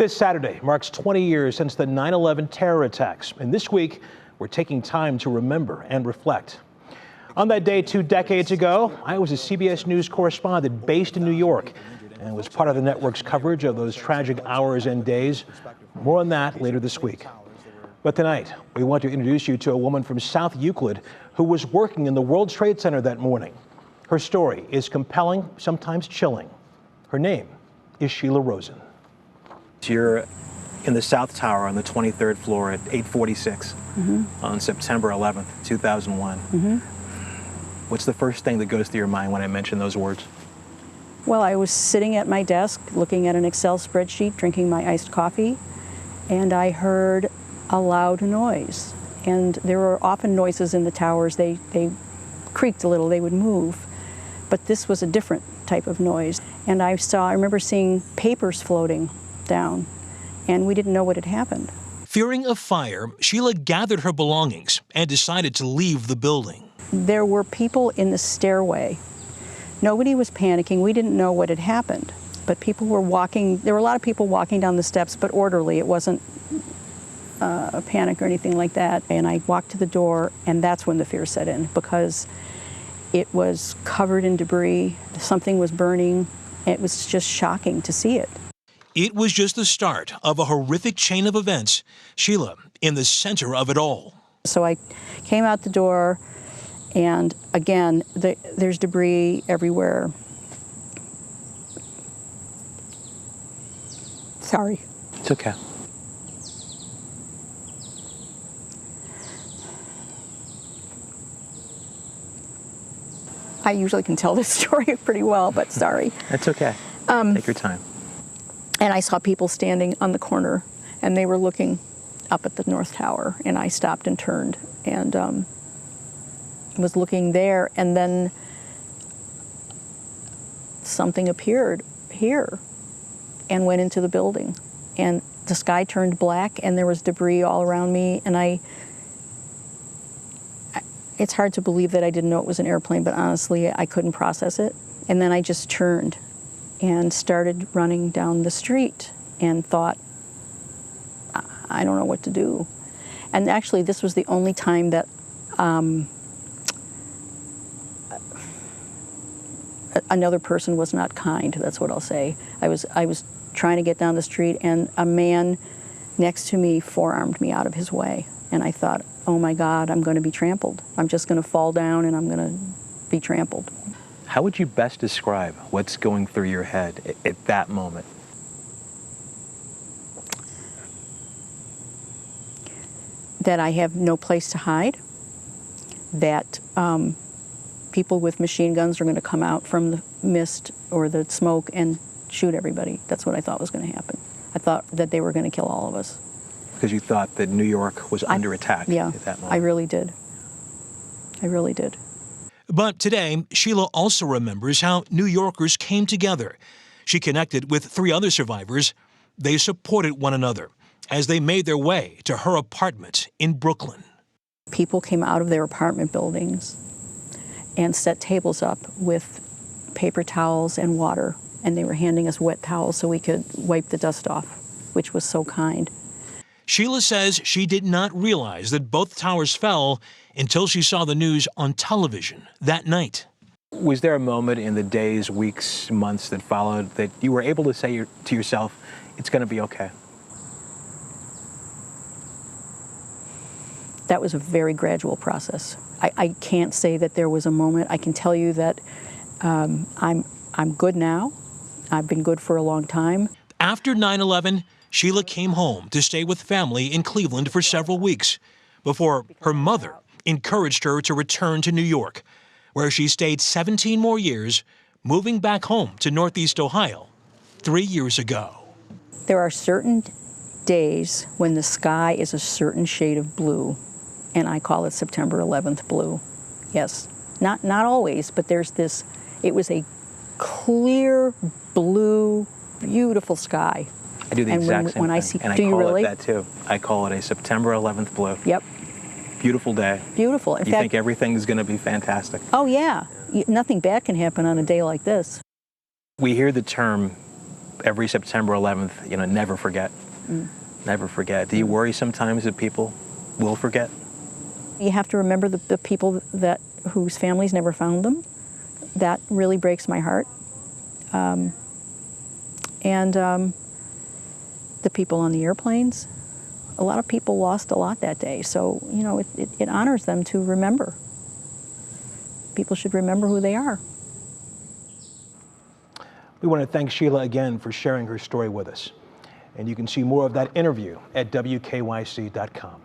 This Saturday marks 20 years since the 9/11 terror attacks, and this week we're taking time to remember and reflect. On that day 2 decades ago, I was a CBS News correspondent based in New York and was part of the network's coverage of those tragic hours and days. More on that later this week. But tonight, we want to introduce you to a woman from South Euclid who was working in the World Trade Center that morning. Her story is compelling, sometimes chilling. Her name is Sheilah Rosen. You're in the South Tower on the 23rd floor at 8:46 on September 11th, 2001. What's the first thing that goes through your mind when I mention those words? Well, I was sitting at my desk looking at an Excel spreadsheet, drinking my iced coffee, and I heard a loud noise. And there were often noises in the towers. They creaked a little, they would move. But this was a different type of noise. And I remember seeing papers floating down, and we didn't know what had happened. Fearing a fire, Sheilah gathered her belongings and decided to leave the building. There were people in the stairway. Nobody was panicking. We didn't know what had happened, but people were walking. There were a lot of people walking down the steps, but orderly. It wasn't a panic or anything like that. And I walked to the door, and that's when the fear set in, because it was covered in debris. Something was burning. It was just shocking to see it. It was just the start of a horrific chain of events. Sheilah in the center of it all. So I came out the door, and again, there's debris everywhere. Sorry. It's okay. I usually can tell this story pretty well, but sorry. That's okay. Take your time. And I saw people standing on the corner, and they were looking up at the North Tower, and I stopped and turned and was looking there, and then something appeared here and went into the building, and the sky turned black, and there was debris all around me, and it's hard to believe that I didn't know it was an airplane, but honestly, I couldn't process it. And then I just turned and started running down the street and thought, I don't know what to do. And actually, this was the only time that another person was not kind, that's what I'll say. I was trying to get down the street, and a man next to me forearmed me out of his way. And I thought, oh my God, I'm going to be trampled. I'm just going to fall down and I'm going to be trampled. How would you best describe what's going through your head at that moment? That I have no place to hide, that people with machine guns are going to come out from the mist or the smoke and shoot everybody. That's what I thought was going to happen. I thought that they were going to kill all of us. Because you thought that New York was under attack at that moment. I really did. I really did. But today, Sheilah also remembers how New Yorkers came together. She connected with 3 other survivors. They supported one another as they made their way to her apartment in Brooklyn. People came out of their apartment buildings and set tables up with paper towels and water, and they were handing us wet towels so we could wipe the dust off, which was so kind. Sheilah says she did not realize that both towers fell until she saw the news on television that night. Was there a moment in the days, weeks, months that followed that you were able to say to yourself, it's going to be okay? That was a very gradual process. I can't say that there was a moment. I can tell you that I'm good now. I've been good for a long time. After 9/11, Sheilah came home to stay with family in Cleveland for several weeks before her mother encouraged her to return to New York, where she stayed 17 more years, moving back home to Northeast Ohio 3 years ago. There are certain days when the sky is a certain shade of blue, and I call it September 11th blue. Yes, not always, but there's this, it was a clear blue, beautiful sky. I do the exact same thing, and I call it that too. I call it a September 11th blue. Yep. Beautiful day. Beautiful. You think everything is going to be fantastic. Oh yeah, nothing bad can happen on a day like this. We hear the term every September 11th, never forget. Never forget. Do you worry sometimes that people will forget? You have to remember the people whose families never found them. That really breaks my heart. The people on the airplanes. A lot of people lost a lot that day, so it honors them to remember. People should remember who they are. We want to thank Sheilah again for sharing her story with us. And you can see more of that interview at WKYC.com.